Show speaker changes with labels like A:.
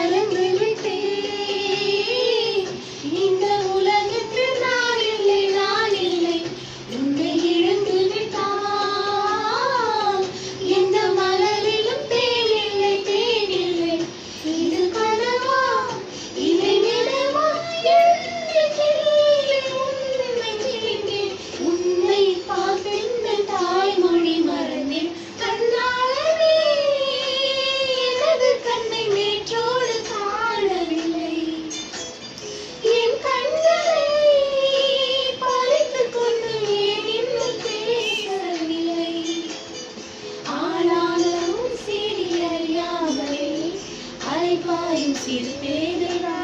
A: மறந்து விட்டேன். இந்த உலகத்தில் நான் இல்லை, நான் இல்லை. உன்னை இழந்து விட்டால் எந்த மலரிலும் தேன் இல்லை, தேன் இல்லை. இது கனவா இல்லை நினைவா என்னைக்கில்லை உன்னை நினைந்தேன். உன்னை பார்த்திருந்த தாய்மொழி மறந்தேன். கண்ணாளனே எனது கண்ணை நேற்றோடு காணவில்லை. என் கண்களை பறித்துக் கொண்டு ஏன் இன்னும் பேசவில்லை. ஆனாலும் சிறியறியாமலே அலைபாயும் சிறு பேதைதான்.